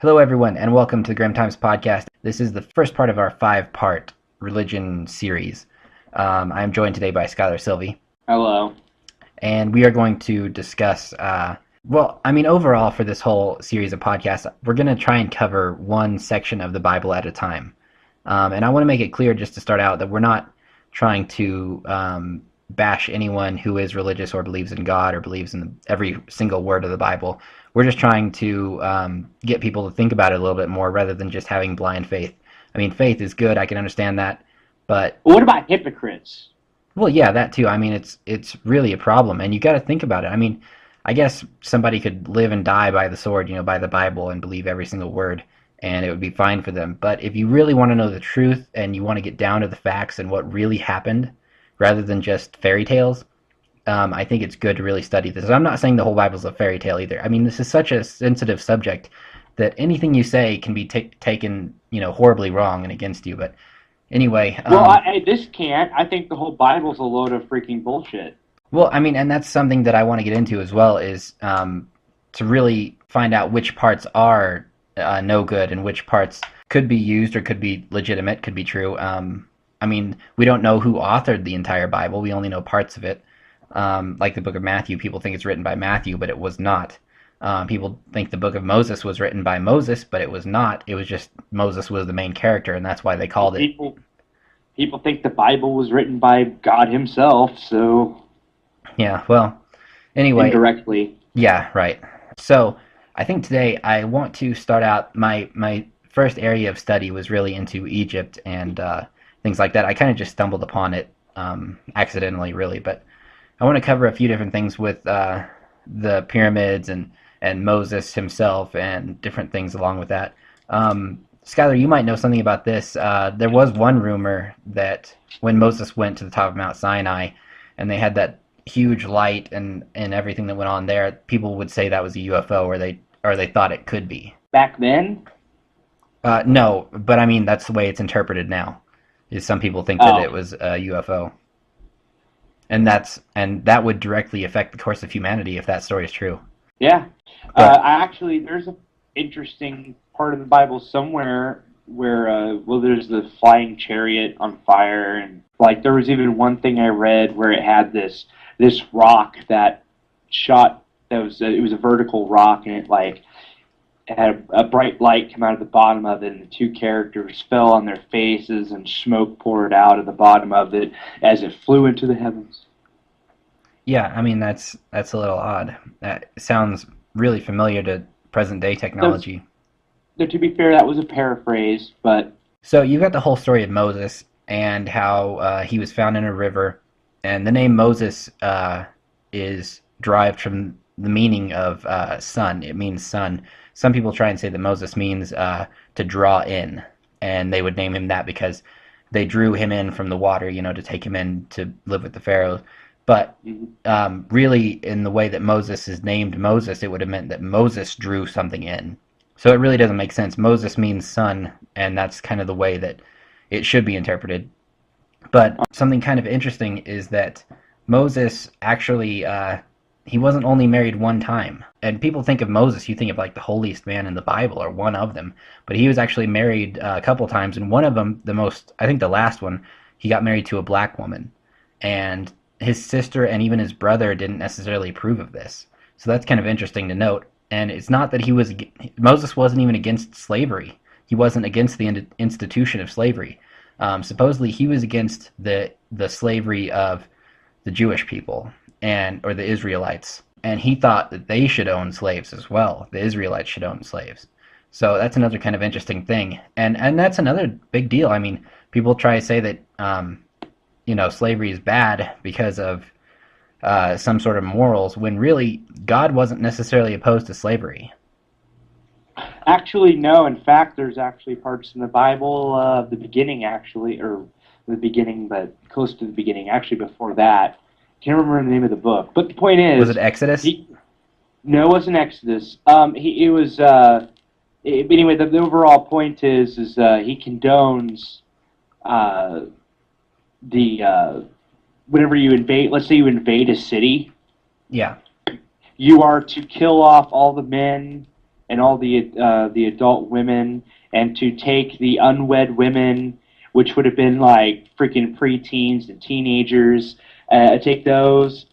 Hello, everyone, and welcome to the Grimm Times podcast. This is the first part of our five-part religion series. I'm joined today by Skylar Sylvie, Hello. and we are going to discuss, overall for this whole series of podcasts, we're going to try and cover one section of the Bible at a time. And I want to make it clear just to start out that we're not trying to bash anyone who is religious or believes in God or believes in every single word of the Bible. We're just trying to get people to think about it a little bit more rather than just having blind faith. I mean, faith is good. I can understand that. But, What about hypocrites? well, yeah, that too. I mean, it's really a problem. And you got to think about it. I mean, I guess somebody could live and die by the sword, by the Bible and believe every single word, and it would be fine for them. But if you really want to know the truth and you want to get down to the facts and what really happened, rather than just fairy tales, I think it's good to really study this. I'm not saying the whole Bible's a fairy tale either. I mean, this is such a sensitive subject that anything you say can be taken, horribly wrong and against you. But anyway, This can't. I think the whole Bible's a load of freaking bullshit. well, I mean, and that's something that I want to get into as well is to really find out which parts are no good and which parts could be used or could be legitimate, could be true. I mean, we don't know who authored the entire Bible. We only know parts of it. Like the book of Matthew, people think it's written by Matthew, but it was not. People think the book of Moses was written by Moses, but it was not. It was just Moses was the main character, and that's why they called it. People think the Bible was written by God himself, so Yeah, well, anyway. indirectly. Yeah, right. So I think today I want to start out my first area of study was really into Egypt and things like that. I kind of just stumbled upon it accidentally, really, but I want to cover a few different things with the pyramids and Moses himself and different things along with that. Skylar, you might know something about this. There was one rumor that when Moses went to the top of Mount Sinai and they had that huge light and everything that went on there, people would say that was a UFO or they thought it could be. Back then? No, but I mean that's the way it's interpreted now. Is some people think that it was a UFO. And that would directly affect the course of humanity if that story is true. Yeah. But, There's an interesting part of the Bible somewhere where, there's the flying chariot on fire, and like there was even one thing I read where it had this rock that shot. It was a vertical rock, and it had a bright light come out of the bottom of it, and the two characters fell on their faces, and smoke poured out of the bottom of it as it flew into the heavens. yeah, I mean that's a little odd. That sounds really familiar to present day technology. To be fair, that was a paraphrase, but So you got the whole story of Moses and how he was found in a river, and the name Moses is derived from the meaning of sun. It means sun. Some people try and say that Moses means to draw in, and they would name him that because they drew him in from the water, to take him in to live with the Pharaoh. But really, in the way that Moses is named Moses, it would have meant that Moses drew something in. So it really doesn't make sense. Moses means son, and that's kind of the way that it should be interpreted. But something kind of interesting is that Moses actually, he wasn't only married one time. And people think of Moses, you think of like the holiest man in the Bible, or one of them. But he was actually married a couple times, and one of them, I think the last one, he got married to a black woman. And his sister and even his brother didn't necessarily approve of this. So that's kind of interesting to note. And it's not that Moses wasn't even against slavery. He wasn't against the institution of slavery. Supposedly he was against the slavery of the Jewish people or the Israelites. And he thought that they should own slaves as well. The Israelites should own slaves. So that's another kind of interesting thing. And that's another big deal. I mean, people try to say that, slavery is bad because of some sort of morals, when really God wasn't necessarily opposed to slavery. actually, no. In fact, there's actually parts in the Bible, the beginning actually, or the beginning, but close to the beginning, actually before that. Can't remember the name of the book. But the point is... Was it Exodus? No, it wasn't Exodus. It was... anyway, the overall point is he condones whenever you invade, let's say you invade a city, Yeah. you are to kill off all the men and all the adult women, and to take the unwed women, which would have been like freaking preteens and teenagers, take those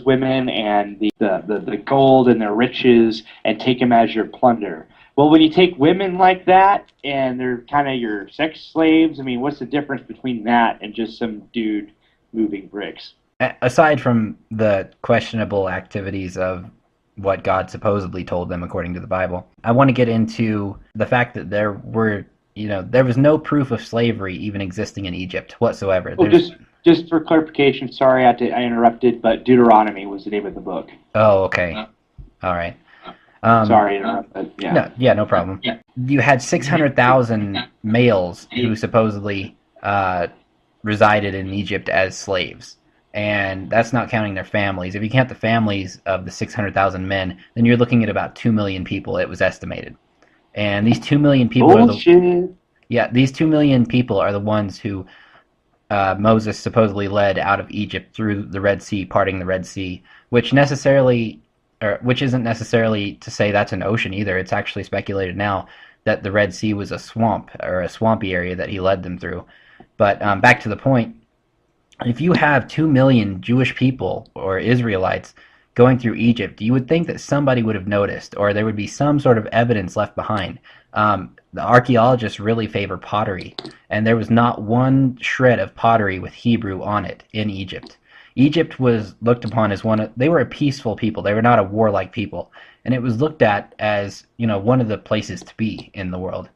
women and the gold and their riches and take them as your plunder. Well, when you take women like that and they're kind of your sex slaves, I mean, what's the difference between that and just some dude moving bricks? Aside from the questionable activities of what God supposedly told them according to the Bible, I want to get into the fact that there was no proof of slavery even existing in Egypt whatsoever. Oh, just for clarification, sorry I interrupted, but Deuteronomy was the name of the book. Oh, okay. All right. Um, Sorry, interrupted. Yeah. no, yeah, no problem. You had 600,000 males who supposedly resided in Egypt as slaves. And that's not counting their families. If you count the families of the 600,000 men, then you're looking at about 2 million people, it was estimated. And these 2 million people Bullshit. these 2 million people are the ones who Moses supposedly led out of Egypt through the Red Sea, parting the Red Sea, which isn't necessarily to say that's an ocean either. It's actually speculated now that the Red Sea was a swamp or a swampy area that he led them through. But back to the point, if you have 2 million Jewish people or Israelites going through Egypt, you would think that somebody would have noticed, or there would be some sort of evidence left behind. The archaeologists really favor pottery, and there was not one shred of pottery with Hebrew on it in Egypt. Egypt was looked upon as they were a peaceful people. They were not a warlike people. And it was looked at as, one of the places to be in the world.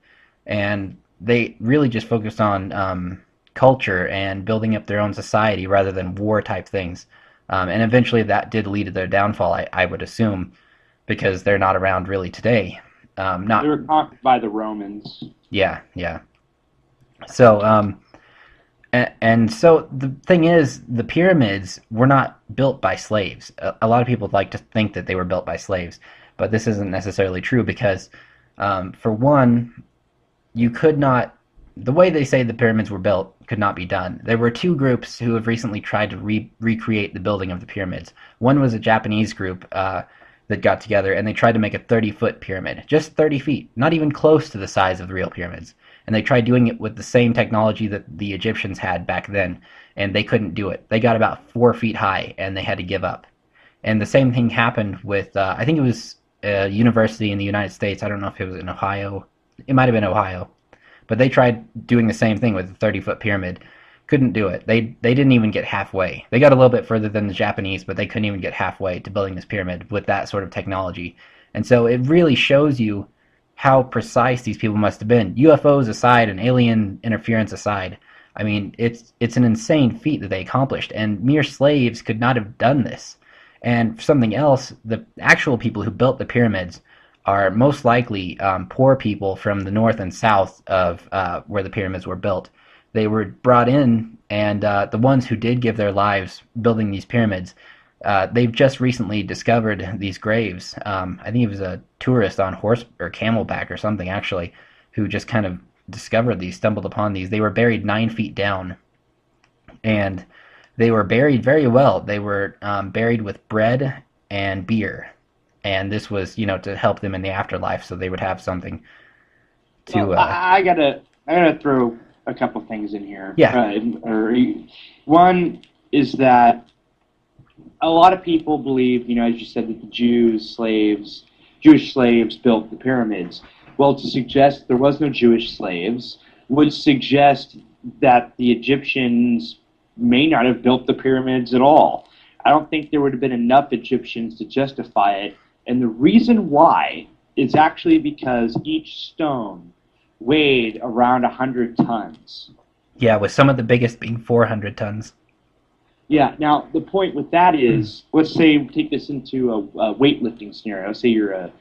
And they really just focused on culture and building up their own society rather than war type things. And eventually that did lead to their downfall, I would assume, because they're not around really today. They were conquered by the Romans. Yeah, yeah. So, and so the thing is, the pyramids were not built by slaves. A lot of people like to think that they were built by slaves, but this isn't necessarily true because, for one, you could not. The way they say the pyramids were built could not be done. There were two groups who have recently tried to recreate the building of the pyramids. One was a Japanese group that got together, and they tried to make a 30-foot pyramid. Just 30 feet, not even close to the size of the real pyramids. And they tried doing it with the same technology that the Egyptians had back then, and they couldn't do it. They got about 4 feet high, and they had to give up. And the same thing happened with, I think it was a university in the United States. I don't know if it was in Ohio. It might have been Ohio. But they tried doing the same thing with a 30-foot pyramid. Couldn't do it. They didn't even get halfway. They got a little bit further than the Japanese, but they couldn't even get halfway to building this pyramid with that sort of technology. And so it really shows you how precise these people must have been. UFOs aside and alien interference aside, I mean, it's an insane feat that they accomplished, and mere slaves could not have done this. And for something else, the actual people who built the pyramids are most likely poor people from the north and south of where the pyramids were built. They were brought in, and the ones who did give their lives building these pyramids, they've just recently discovered these graves. I think it was a tourist on horse or camelback or something, actually, who just kind of discovered these, stumbled upon these. They were buried 9 feet down, and they were buried very well. They were buried with bread and beer, and this was, to help them in the afterlife, so they would have something to. Well, I gotta throw a couple things in here. Yeah. One is that a lot of people believe, as you said, that the Jewish slaves built the pyramids. Well, to suggest there was no Jewish slaves would suggest that the Egyptians may not have built the pyramids at all. I don't think there would have been enough Egyptians to justify it. And the reason why is actually because each stone weighed around 100 tons. Yeah, with some of the biggest being 400 tons. Yeah, now the point with that is, let's say we take this into a weightlifting scenario. Let's say you're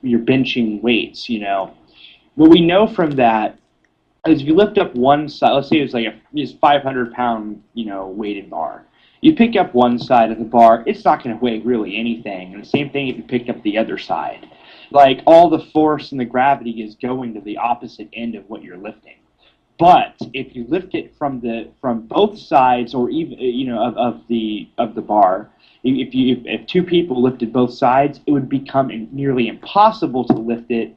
benching weights, What we know from that is if you lift up one side, let's say it's like this 500-pound, weighted bar. You pick up one side of the bar, it's not going to weigh really anything. And the same thing if you pick up the other side. Like, all the force and the gravity is going to the opposite end of what you're lifting. But if you lift it from both sides, or even of the bar, if two people lifted both sides, it would become nearly impossible to lift it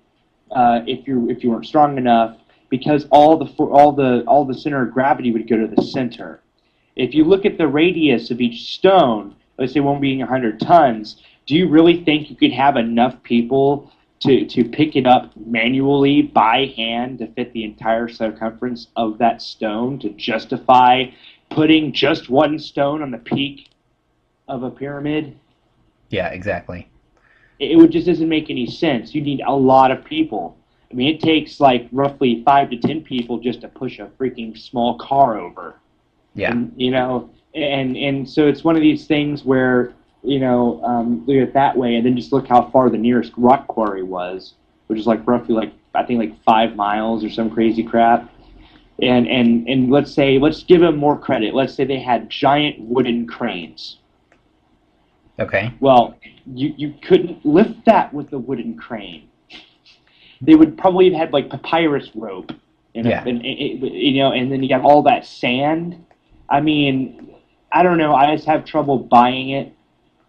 if you weren't strong enough, because all the center of gravity would go to the center. If you look at the radius of each stone, let's say one being 100 tons, do you really think you could have enough people to pick it up manually by hand to fit the entire circumference of that stone to justify putting just one stone on the peak of a pyramid? Yeah, exactly. It would just doesn't make any sense. You need a lot of people. I mean, it takes like roughly 5 to 10 people just to push a freaking small car over. Yeah. And and so it's one of these things where look at it that way, and then just look how far the nearest rock quarry was, which is like roughly like I think like 5 miles or some crazy crap. And let's give them more credit. Let's say they had giant wooden cranes. Okay. Well, you couldn't lift that with a wooden crane. They would probably have had like papyrus rope, and then you got all that sand. I mean, I don't know. I just have trouble buying it,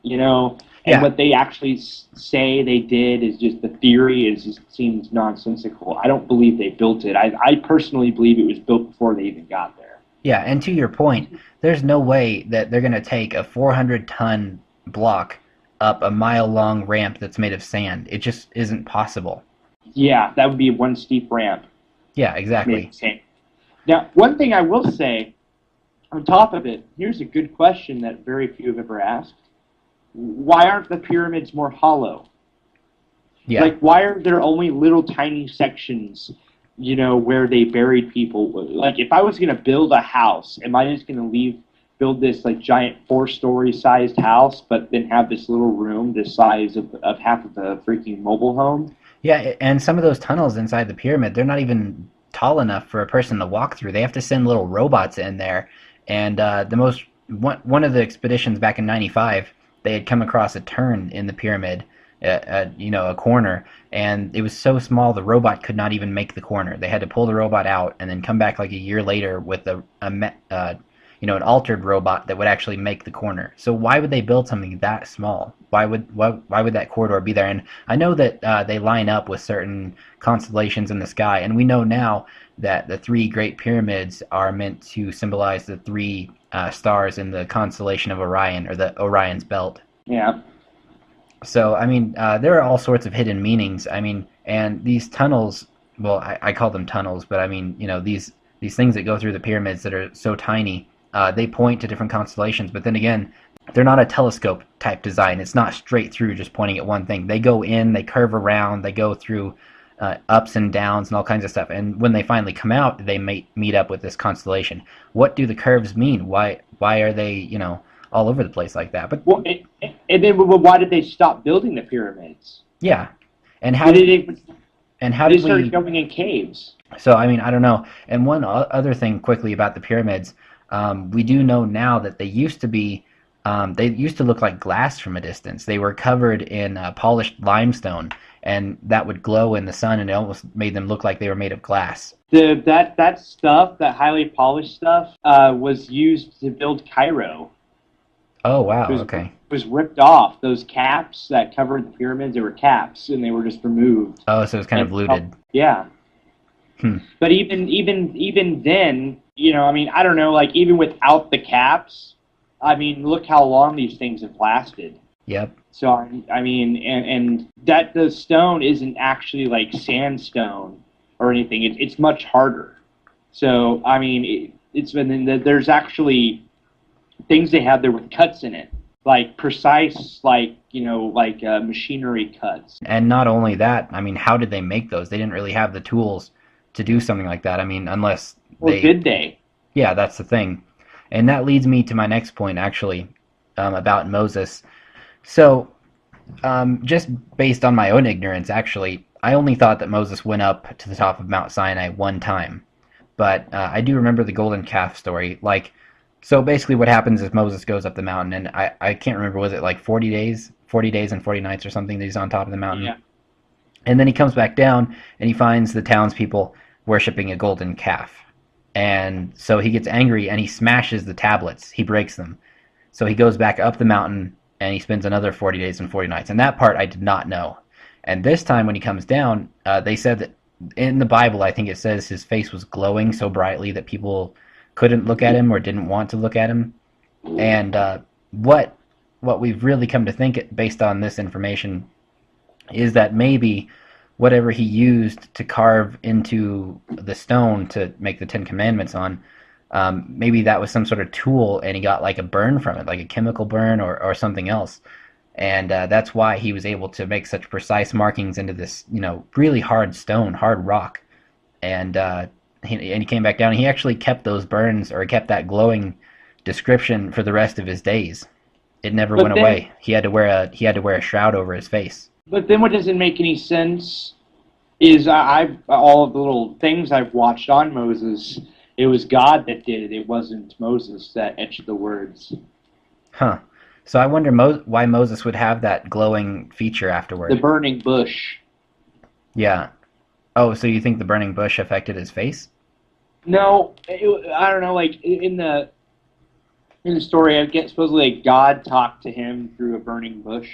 And Yeah. what they actually say they did is just the theory seems nonsensical. I don't believe they built it. I personally believe it was built before they even got there. Yeah, and to your point, there's no way that they're going to take a 400-ton block up a mile-long ramp that's made of sand. It just isn't possible. Yeah, that would be one steep ramp. Yeah, exactly. Now, one thing I will say, on top of it, here's a good question that very few have ever asked. Why aren't the pyramids more hollow? Yeah. Like, why are there only little tiny sections, where they buried people? Like, if I was going to build a house, am I just going to build this, like, giant 4-story sized house, but then have this little room the size of half of the freaking mobile home? Yeah, and some of those tunnels inside the pyramid, they're not even tall enough for a person to walk through. They have to send little robots in there. And one of the expeditions back in '95, they had come across a turn in the pyramid, a corner, and it was so small the robot could not even make the corner. They had to pull the robot out and then come back like a year later with an altered robot that would actually make the corner. So why would they build something that small? Why would that corridor be there? And I know that they line up with certain constellations in the sky, and we know now that the 3 Great Pyramids are meant to symbolize the 3 stars in the constellation of Orion, or the Orion's belt. Yeah. So, I mean, there are all sorts of hidden meanings. I mean, and these tunnels, well, I call them tunnels, but I mean, these things that go through the pyramids that are so tiny, they point to different constellations, but then again, they're not a telescope type design. It's not straight through just pointing at one thing. They go in, they curve around, they go through ups and downs and all kinds of stuff. And when they finally come out, they meet up with this constellation. What do the curves mean? Why are they, all over the place like that? But why did they stop building the pyramids? Yeah, and how did they started going in caves? So I mean, I don't know. And one other thing quickly about the pyramids, we do know now that they used to look like glass from a distance. They were covered in polished limestone, and that would glow in the sun, and it almost made them look like they were made of glass. That stuff, that highly polished stuff, was used to build Cairo. Oh, wow, okay. It was ripped off. Those caps that covered the pyramids, they were caps, and they were just removed. Oh, so it was kind of looted. Yeah. But even then, I mean, I don't know, like, even without the caps, I mean, look how long these things have lasted. Yep. So, I mean, and that the stone isn't actually like sandstone or anything. It's much harder. So, I mean, there's actually things they have there with cuts in it, like precise, machinery cuts. And not only that, I mean, how did they make those? They didn't really have the tools to do something like that. I mean, unless Or did they? Yeah, that's the thing. And that leads me to my next point, actually, about Moses. So, just based on my own ignorance, actually, I only thought that Moses went up to the top of Mount Sinai one time. But I do remember the golden calf story. So basically what happens is Moses goes up the mountain, and I can't remember, was it like 40 days? 40 days and 40 nights or something that he's on top of the mountain? Yeah. And then he comes back down, and he finds the townspeople worshiping a golden calf. And so he gets angry and he smashes the tablets. He breaks them. So he goes back up the mountain and he spends another 40 days and 40 nights. And that part I did not know. And this time when he comes down, they said that in the Bible, I think it says his face was glowing so brightly that people couldn't look at him or didn't want to look at him. And what what we've really come to think based on this information is that maybe whatever he used to carve into the stone to make the Ten Commandments on, maybe that was some sort of tool and he got like a burn from it, like a chemical burn or something else. And that's why he was able to make such precise markings into this, really hard stone, hard rock. And he came back down. And he actually kept those burns, or kept that glowing description for the rest of his days. It never But went then, away. He had to wear a shroud over his face. but then, what doesn't make any sense is I've all of the little things I've watched on Moses. It was God that did it. It wasn't Moses that etched the words. Huh. So I wonder why Moses would have that glowing feature The afterward. burning bush. Yeah. Oh, so you think the burning bush affected his face? No, I don't know. Like in the story, I get supposedly like, God talked to him through a burning bush,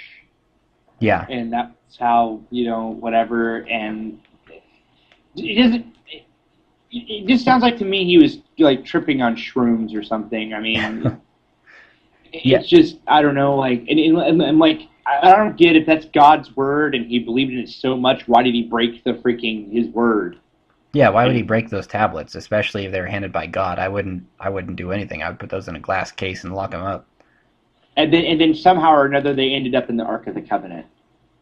Yeah. and that's how whatever. And it doesn't. It just sounds like to me he was like tripping on shrooms or something. I mean, Yeah. it's just I don't know. Like, and like I don't get if that's God's word and he believed in it so much. Why did he break the freaking his word? Yeah, why would he And break those tablets, especially if they were handed by God? I wouldn't do anything. I would put those in a glass case and lock them up. and then somehow or another they ended up in the Ark of the Covenant.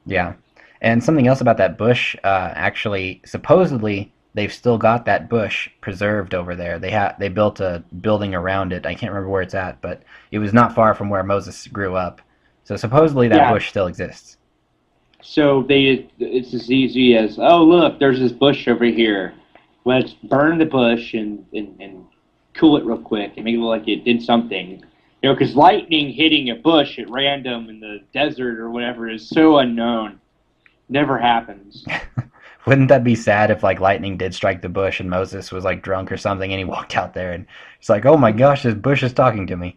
Yeah. And something else about that bush, actually, supposedly they've still got that bush preserved over there. They built a building around it. I can't remember where it's at, but it was not far from where Moses grew up. So supposedly that Yeah. bush still exists. So it's as easy as, oh look, there's this bush over here. Let's burn the bush and cool it real quick and make it look like it did something. Because lightning hitting a bush at random in the desert or whatever is so unknown. Never happens. Wouldn't that be sad if like lightning did strike the bush and Moses was like drunk or something and he walked out there and it's like, oh my gosh, this bush is talking to me.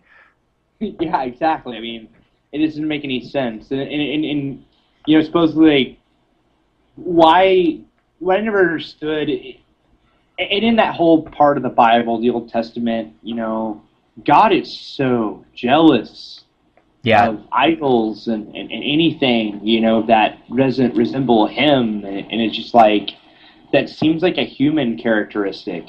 Yeah, exactly. I mean, it doesn't make any sense. And supposedly, like, why? What I never understood, and in that whole part of the Bible, the Old Testament, God is so jealous Yeah, of idols and anything, that doesn't resemble Him, and it's just like that seems like a human characteristic.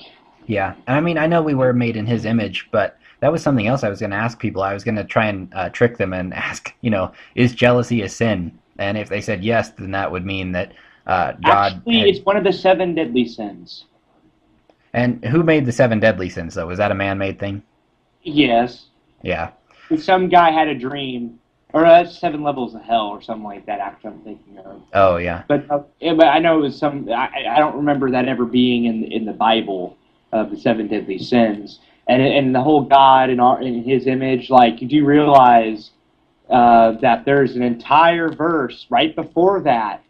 yeah. And I mean, I know we were made in his image, but that was something else I was going to ask people. I was going to try and trick them and ask, is jealousy a sin? And if they said yes, then that would mean that God Actually, had. it's one of the seven deadly sins. And who made the seven deadly sins, though? Was that a man-made thing? Yes. Yeah. Some guy had a dream, or seven levels of hell, or something like that. Actually, I'm thinking of. Oh, yeah. But I know it was some. I don't remember that ever being in the Bible of the seven deadly sins, and the whole God in His image. Like, do you realize that there's an entire verse right before that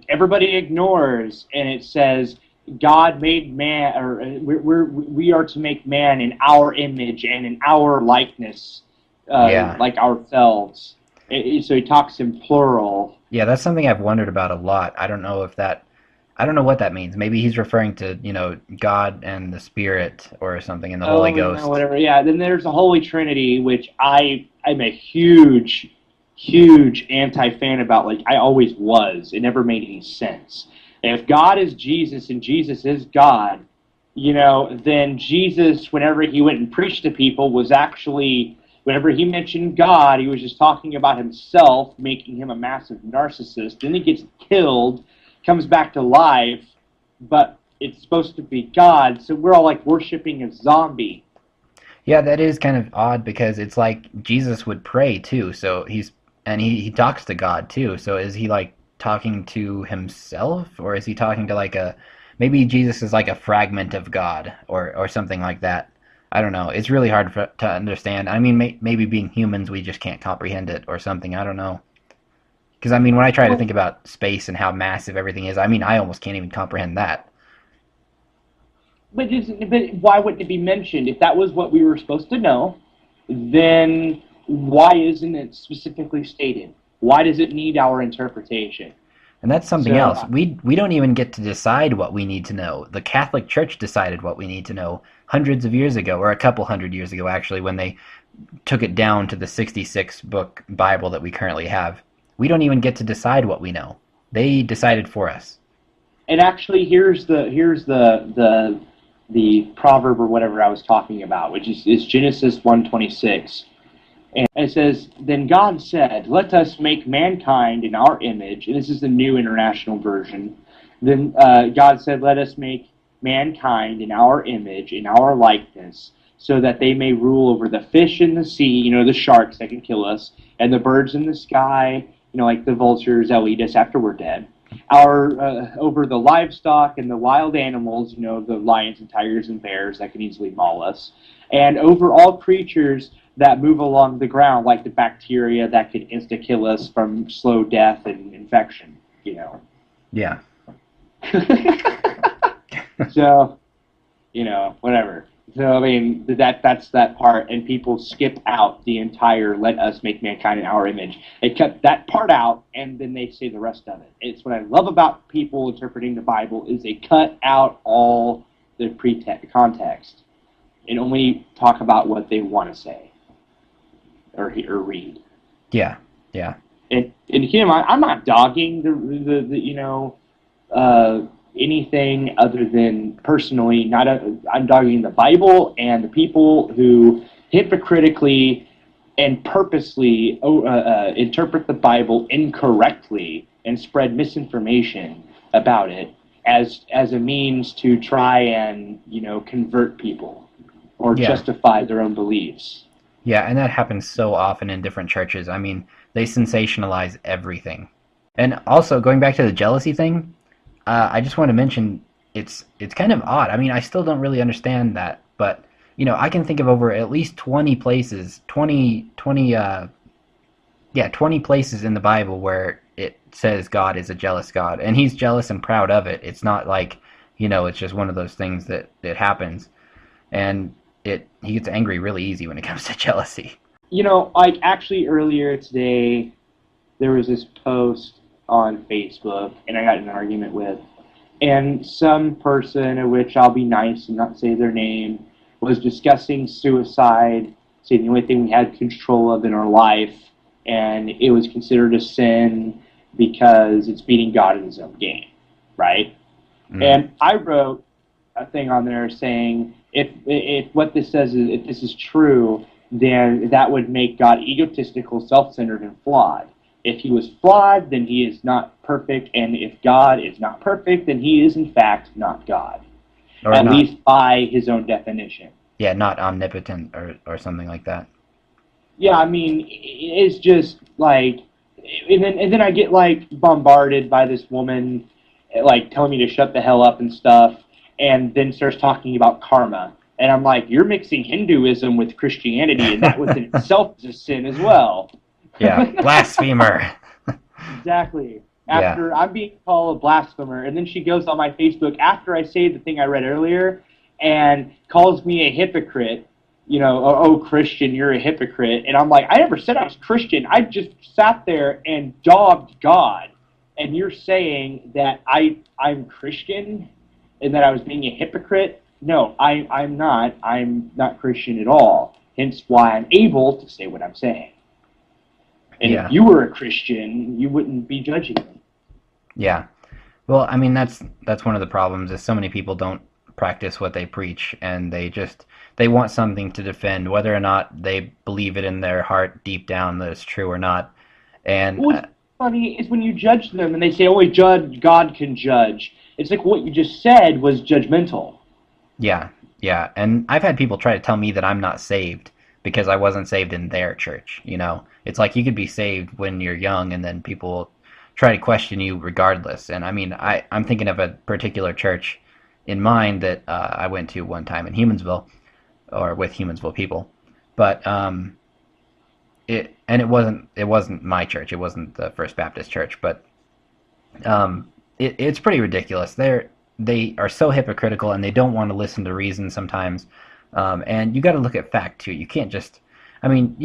everybody ignores, and it says God made man, or we are to make man in our image and in our likeness, Yeah. like ourselves. So he talks in plural. Yeah, that's something I've wondered about a lot. I don't know what that means. Maybe he's referring to, God and the Spirit or something and the Holy Oh, Ghost. whatever. Yeah. Then there's the Holy Trinity, which I'm a huge, huge anti-fan about. Like I always was. It never made any sense. If God is Jesus and Jesus is God, then Jesus, whenever he went and preached to people, was actually, whenever he mentioned God, he was just talking about himself, making him a massive narcissist. Then he gets killed, comes back to life, but it's supposed to be God, so we're all like worshiping a zombie. Yeah, that is kind of odd because it's like Jesus would pray too. So he talks to God too. So is he like talking to himself, or is he talking to like maybe Jesus is like a fragment of God or something like that. I don't know. It's really hard to understand. I mean, maybe being humans, we just can't comprehend it or something. I don't know. Because I mean, when I try to think about space and how massive everything is, I mean, I almost can't even comprehend that. but why wouldn't it be mentioned if that was what we were supposed to know? Then why isn't it specifically stated? Why does it need our interpretation? And that's something So else. We don't even get to decide what we need to know. The Catholic Church decided what we need to know hundreds of years ago, or a couple hundred years ago, actually, when they took it down to the 66 book Bible that we currently have. We don't even get to decide what we know. They decided for us. and actually here's the proverb or whatever I was talking about, which is Genesis 1:26. And it says, "Then God said, let us make mankind in our image." And this is the New International Version. Then God said, let us make mankind in our image, in our likeness, so that they may rule over the fish in the sea, the sharks that can kill us, and the birds in the sky, like the vultures that will eat us after we're dead. Over the livestock and the wild animals, the lions and tigers and bears that can easily maul us, and over all creatures that move along the ground, like the bacteria that could insta-kill us from slow death and infection. Yeah. So, whatever. So, I mean, that's that part, and people skip out the entire "let us make mankind in our image." They cut that part out, and then they say the rest of it. It's what I love about people interpreting the Bible is they cut out all the context and only talk about what they want to say or read. Yeah. Yeah. And him, I'm not dogging anything other than personally. I'm dogging the Bible and the people who hypocritically and purposely interpret the Bible incorrectly and spread misinformation about it as a means to try and convert people or Yeah. justify their own beliefs. Yeah, and that happens so often in different churches. I mean, they sensationalize everything. And also, going back to the jealousy thing, I just want to mention it's kind of odd. I mean, I still don't really understand that, but I can think of over at least 20 places, 20 places in the Bible where it says God is a jealous God, and he's jealous and proud of it. It's not like, it's just one of those things that happens. And he gets angry really easy when it comes to jealousy. Like actually earlier today, there was this post on Facebook, and I got in an argument with, and some person, of which I'll be nice and not say their name, was discussing suicide, saying the only thing we had control of in our life, and it was considered a sin because it's beating God in his own game, right? Mm. And I wrote a thing on there saying, if what this says is, if this is true, then that would make God egotistical, self-centered, and flawed. If he was flawed, then he is not perfect, and if God is not perfect, then he is in fact not God, Or at not, least by his own definition. yeah, not omnipotent or something like that. Yeah, I mean, it's just like, and then I get like bombarded by this woman, like telling me to shut the hell up and stuff, and then starts talking about karma, and I'm like, you're mixing Hinduism with Christianity, and that within itself is a sin as well. Yeah, blasphemer. Exactly. Yeah. After I'm being called a blasphemer, and then she goes on my Facebook after I say the thing I read earlier, and calls me a hypocrite. Oh, Christian, you're a hypocrite. And I'm like, I never said I was Christian. I just sat there and dogged God. And you're saying that I'm Christian and that I was being a hypocrite? No, I'm not. I'm not Christian at all. Hence why I'm able to say what I'm saying. And Yeah. if you were a Christian, you wouldn't be judging me. Yeah. Well, I mean that's one of the problems is so many people don't practice what they preach, and they want something to defend whether or not they believe it in their heart deep down that it's true or not. And What's funny is when you judge them and they say, only God can judge. It's like what you just said was judgmental. yeah, yeah. And I've had people try to tell me that I'm not saved because I wasn't saved in their church, It's like you could be saved when you're young and then people try to question you regardless. And I mean, I'm thinking of a particular church in mind that I went to one time in Humansville, or with Humansville people. But it wasn't my church. It wasn't the First Baptist Church, but it's pretty ridiculous. they are so hypocritical and they don't want to listen to reason sometimes. And you got to look at fact too. You can't just, I mean,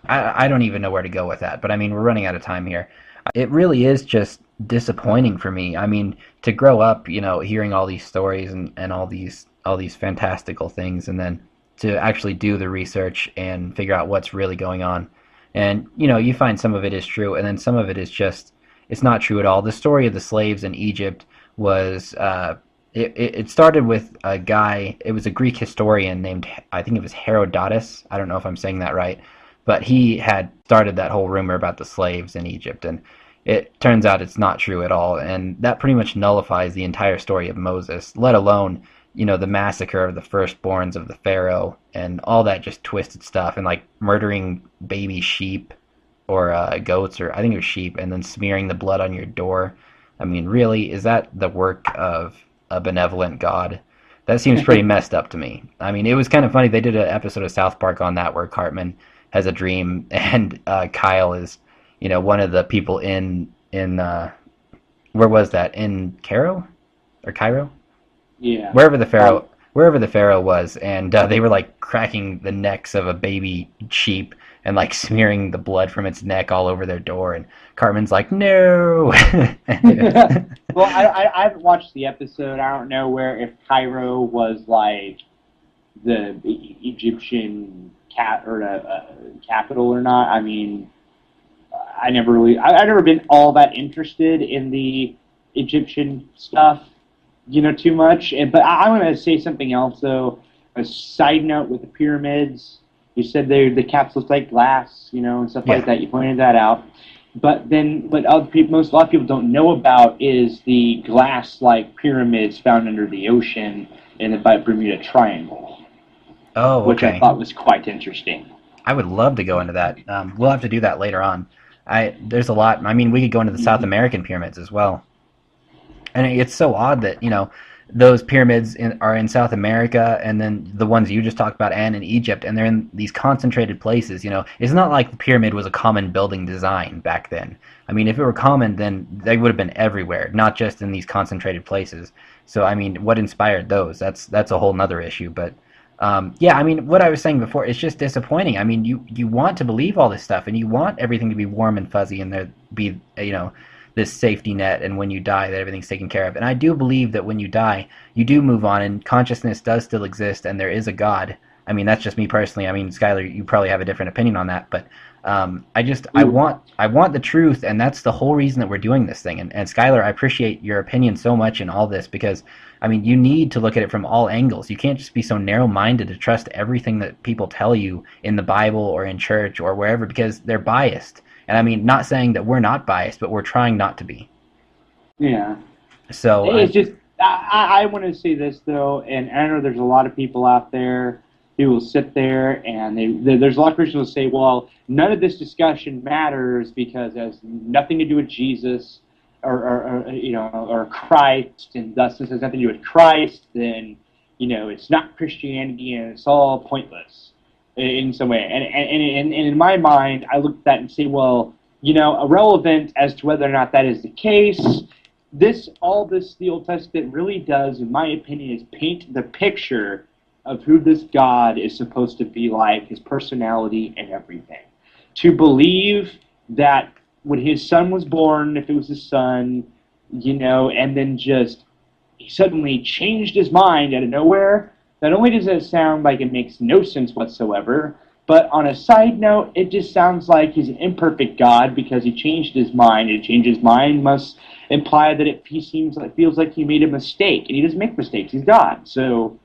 I don't even know where to go with that. But I mean, we're running out of time here. It really is just disappointing for me. I mean, to grow up, hearing all these stories and all these fantastical things, and then to actually do the research and figure out what's really going on. And you find some of it is true, and then some of it is just it's not true at all. The story of the slaves in Egypt was it started with a guy. It was a Greek historian named, I think it was Herodotus. I don't know if I'm saying that right, but he had started that whole rumor about the slaves in Egypt, and it turns out it's not true at all, and that pretty much nullifies the entire story of Moses, let alone the massacre of the firstborns of the Pharaoh and all that just twisted stuff, and like murdering baby sheep or goats, or I think it was sheep, and then smearing the blood on your door. I mean, really, is that the work of a benevolent God? That seems pretty messed up to me. I mean, it was kind of funny. They did an episode of South Park on that where Cartman has a dream, and Kyle is, one of the people in where was that, in Cairo or Cairo? Yeah. Wherever the pharaoh was, and they were like cracking the necks of a baby sheep and like smearing the blood from its neck all over their door, and Cartman's like, no. Well, I haven't watched the episode. I don't know if Cairo was like the Egyptian capital or not. I mean, I've never been all that interested in the Egyptian stuff, too much. But I want to say something else, though. A side note with the pyramids. You said the caps look like glass, and stuff like that. You pointed that out. But then, what a lot of people don't know about is the glass-like pyramids found under the ocean in the Bermuda Triangle. Oh, which okay. I thought was quite interesting. I would love to go into that. We'll have to do that later on. There's a lot. I mean, we could go into the South American pyramids as well. And it's so odd that, those pyramids are in South America, and then the ones you just talked about, and in Egypt, and they're in these concentrated places. It's not like the pyramid was a common building design back then. I mean, if it were common, then they would have been everywhere, not just in these concentrated places. So, I mean, what inspired those? That's a whole nother issue. But yeah, I mean, what I was saying before, it's just disappointing. I mean, you want to believe all this stuff, and you want everything to be warm and fuzzy, and there be this safety net, and when you die that everything's taken care of. And I do believe that when you die, you do move on, and consciousness does still exist, and there is a God. I mean, that's just me personally. I mean, Skylar, you probably have a different opinion on that, but I want the truth, and that's the whole reason that we're doing this thing. And Skylar, I appreciate your opinion so much in all this, because I mean, you need to look at it from all angles. You can't just be so narrow-minded to trust everything that people tell you in the Bible or in church or wherever, because they're biased. And I mean, not saying that we're not biased, but we're trying not to be. Yeah. So it's just, I want to say this, though, and I know there's a lot of people out there who will sit there, and there's a lot of Christians who will say, well, none of this discussion matters because it has nothing to do with Jesus or Christ, and thus this has nothing to do with Christ, then, it's not Christianity, and it's all pointless in some way. And in my mind, I look at that and say, well, irrelevant as to whether or not that is the case, the Old Testament really does, in my opinion, is paint the picture of who this God is supposed to be like, his personality and everything. To believe that when his son was born, if it was his son, and then just he suddenly changed his mind out of nowhere, not only does it sound like it makes no sense whatsoever, but on a side note, it just sounds like he's an imperfect God because he changed his mind. And change his mind must imply that feels like he made a mistake, and he doesn't make mistakes. He's God, so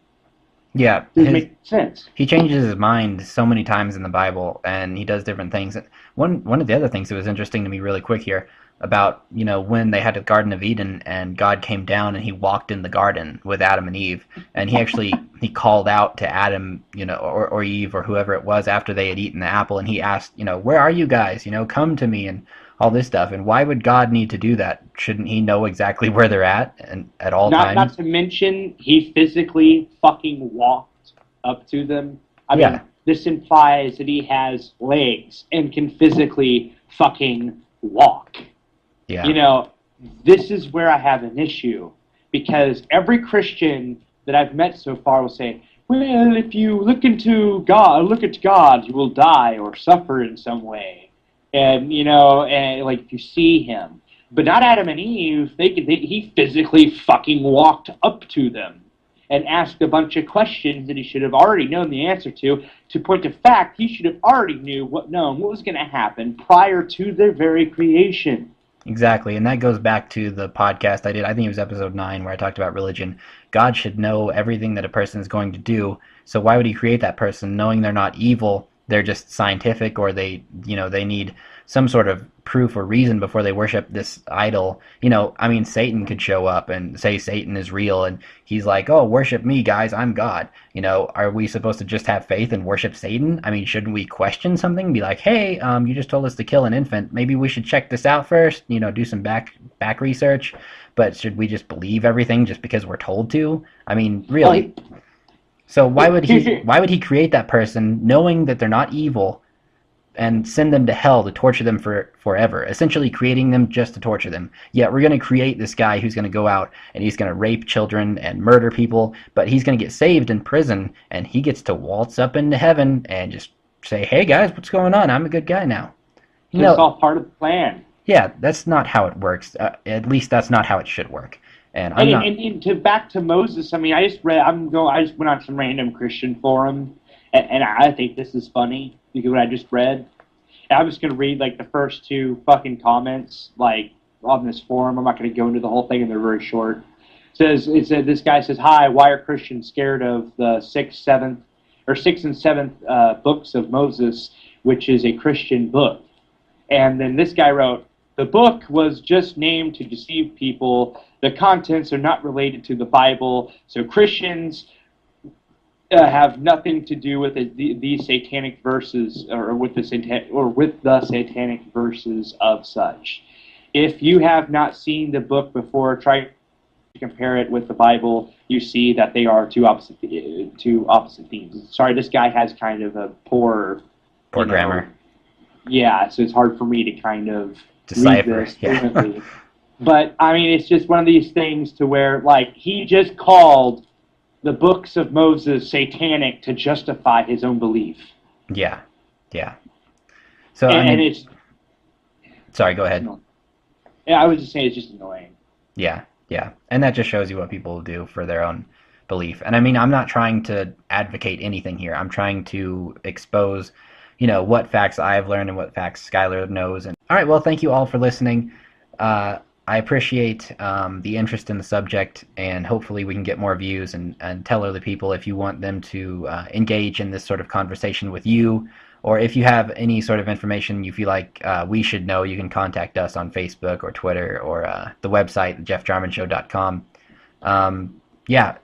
yeah, it doesn't make sense. He changes his mind so many times in the Bible, and he does different things. One of the other things that was interesting to me, really quick here, about when they had the Garden of Eden, and God came down and he walked in the garden with Adam and Eve, and he called out to Adam, or Eve, or whoever it was, after they had eaten the apple, and he asked, where are you guys? Come to me, and all this stuff. And why would God need to do that? Shouldn't he know exactly where they're at and at all times? Not to mention, he physically fucking walked up to them. I mean, this implies that he has legs and can physically fucking walk. Yeah. This is where I have an issue. because every Christian that I've met so far will say, well, if you look into God, look at God, you will die or suffer in some way. And, and like if you see him. But not Adam and Eve. He physically fucking walked up to them and asked a bunch of questions that he should have already known the answer to. To point of fact, he should have already known what was going to happen prior to their very creation. Exactly, and that goes back to the podcast I did. I think it was episode 9 where I talked about religion. God should know everything that a person is going to do. So why would he create that person knowing they're not evil? They're just scientific, or they need some sort of proof or reason before they worship this idol. Satan could show up and say Satan is real, and he's like, "Oh, worship me, guys, I'm God." Are we supposed to just have faith and worship Satan? Shouldn't we question something? Be like, "Hey, you just told us to kill an infant. Maybe we should check this out first. Do some back research." But should we just believe everything just because we're told to? Really? So why would he create that person knowing that they're not evil and send them to hell to torture them forever, essentially creating them just to torture them? Yet we're going to create this guy who's going to go out and he's going to rape children and murder people, but he's going to get saved in prison, and he gets to waltz up into heaven and just say, "Hey guys, what's going on? I'm a good guy now." It's all part of the plan. Yeah, that's not how it works. At least that's not how it should work. And back to Moses. I just went on some random Christian forum, and I think this is funny because what I just read. And I'm just gonna read like the first two fucking comments on this forum. I'm not gonna go into the whole thing, and they're very short. This guy says, "Hi, why are Christians scared of the sixth and seventh books of Moses, which is a Christian book?" And then this guy wrote, "The book was just named to deceive people. The contents are not related to the Bible, so Christians have nothing to do with these satanic verses or with the satanic verses of such. If you have not seen the book before, try to compare it with the Bible. You see that they are two opposite themes." Sorry, this guy has kind of a poor grammar. Yeah, so it's hard for me to kind of decipher. Read this fluently. But, it's just one of these things to where, he just called the books of Moses satanic to justify his own belief. Yeah. So, it's... Sorry, go ahead. Yeah, I was just saying it's just annoying. Yeah. And that just shows you what people do for their own belief. And, I'm not trying to advocate anything here. I'm trying to expose, what facts I've learned and what facts Skylar knows. And all right, well, thank you all for listening. I appreciate the interest in the subject, and hopefully we can get more views and tell other people if you want them to engage in this sort of conversation with you, or if you have any sort of information you feel like we should know, you can contact us on Facebook or Twitter or the website, jeffjarmanshow.com.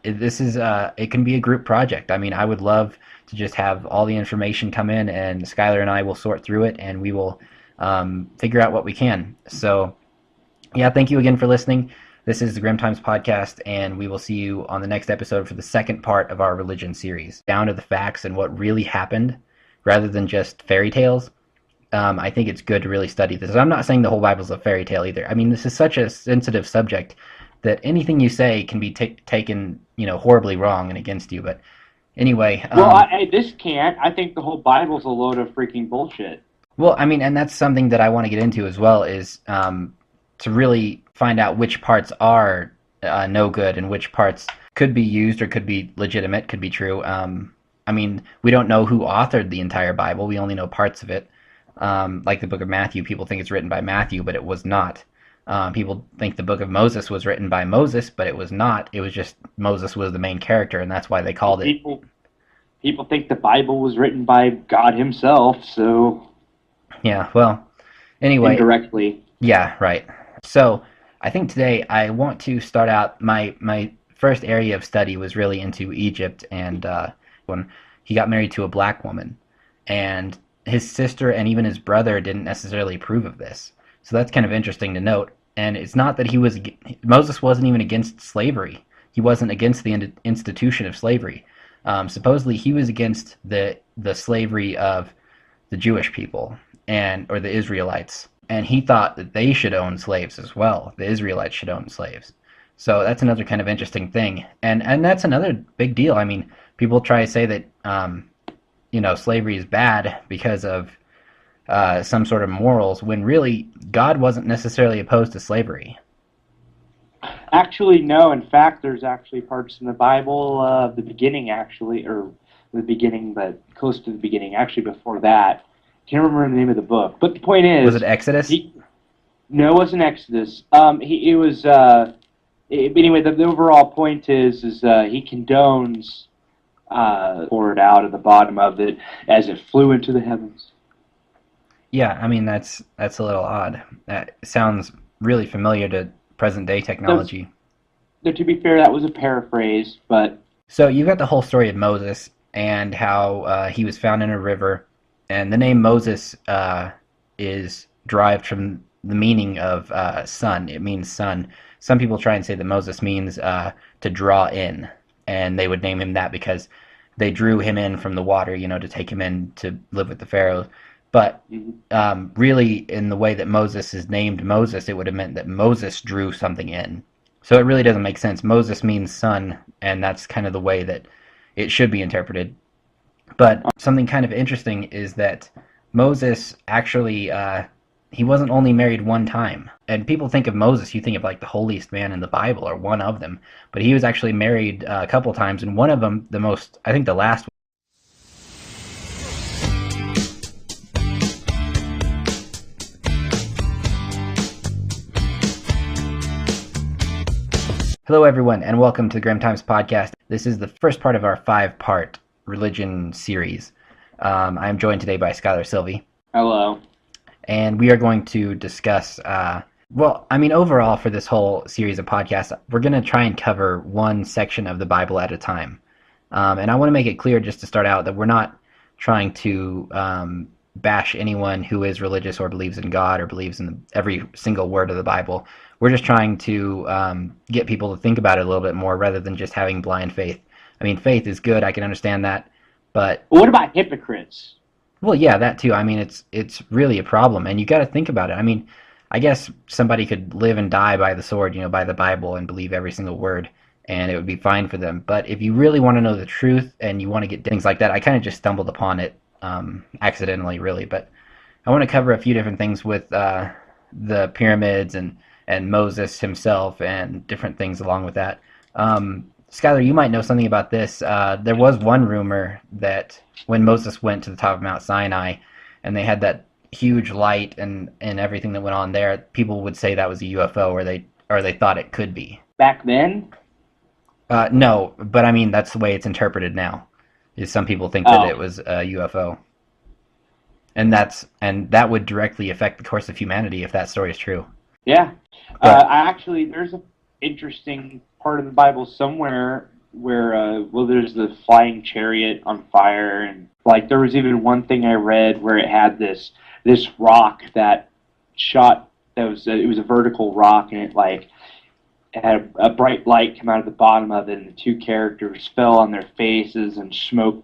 This is it can be a group project. I would love to just have all the information come in, and Skylar and I will sort through it, and we will figure out what we can. So, yeah, thank you again for listening. This is the Grimm Times Podcast, and we will see you on the next episode for the second part of our religion series, down to the facts and what really happened, rather than just fairy tales. I think it's good to really study this. I'm not saying the whole Bible's a fairy tale either. This is such a sensitive subject that anything you say can be taken, horribly wrong and against you. But anyway, this can't. I think the whole Bible's a load of freaking bullshit. Well, and that's something that I want to get into as well, is to really find out which parts are no good and which parts could be used or could be legitimate, could be true. We don't know who authored the entire Bible. We only know parts of it. Like the book of Matthew, people think it's written by Matthew, but it was not. People think the book of Moses was written by Moses, but it was not. It was just Moses was the main character, and that's why they called it. People think the Bible was written by God himself, so... Yeah, well, anyway. Indirectly. Yeah, right. So, I think today I want to start out, my first area of study was really into Egypt, and when he got married to a black woman, and his sister and even his brother didn't necessarily approve of this. So that's kind of interesting to note. And it's not that Moses wasn't even against slavery. He wasn't against the institution of slavery. Supposedly he was against the slavery of the Jewish people or the Israelites. And he thought that they should own slaves as well. The Israelites should own slaves. So that's another kind of interesting thing, and that's another big deal. I mean, people try to say that slavery is bad because of some sort of morals, when really God wasn't necessarily opposed to slavery. Actually, no. In fact, there's actually parts in the Bible, the beginning actually, or the beginning, but close to the beginning, actually before that. Can't remember the name of the book, but the point Was it is, Exodus? he no, it wasn't Exodus. He it was. Anyway, the overall point is he condones poured out at the bottom of it as it flew into the heavens. Yeah, I mean that's a little odd. That sounds really familiar to present day That's, technology. to be fair, that was a paraphrase, but So you've got the whole story of Moses and how he was found in a river, and the name Moses is derived from the meaning of son. It means son. Some people try and say that Moses means to draw in, and they would name him that because they drew him in from the water, to take him in to live with the Pharaoh. But mhm. really, in the way that Moses is named Moses, it would have meant that Moses drew something in. So it really doesn't make sense. Moses means son, and that's kind of the way that it should be interpreted. But something kind of interesting is that Moses actually he wasn't only married one time. And people think of Moses, you think of like the holiest man in the Bible or one of them, but he was actually married a couple times, and one of them, the most, I think the last. Hello, everyone, and welcome to the Grimm Times podcast. This is the first part of our 5-part religion series. I'm joined today by Skylar Sylvie, Hello. and we are going to discuss. Overall, for this whole series of podcasts, we're going to try and cover one section of the Bible at a time. And I want to make it clear just to start out that we're not trying to bash anyone who is religious or believes in God or believes in every single word of the Bible. We're just trying to get people to think about it a little bit more rather than just having blind faith. I mean, faith is good. I can understand that. But, What about hypocrites? well, yeah, that too. I mean, it's really a problem. And you got to think about it. I mean, I guess somebody could live and die by the sword, by the Bible and believe every single word, and it would be fine for them. But if you really want to know the truth and you want to get things like that, I kind of just stumbled upon it accidentally, really. But I want to cover a few different things with the pyramids and Moses himself and different things along with that. Skylar, you might know something about this. There was one rumor that when Moses went to the top of Mount Sinai and they had that huge light and everything that went on there, people would say that was a UFO, or they thought it could be. Back then? No, but I mean that's the way it's interpreted now. Is some people think that Oh, it was a UFO, and that would directly affect the course of humanity if that story is true. yeah. But There's an interesting part of the Bible somewhere where, there's the flying chariot on fire, and like there was even one thing I read where it had this rock that shot. It was a vertical rock, and it had a bright light come out of the bottom of it, and the two characters fell on their faces, and smoke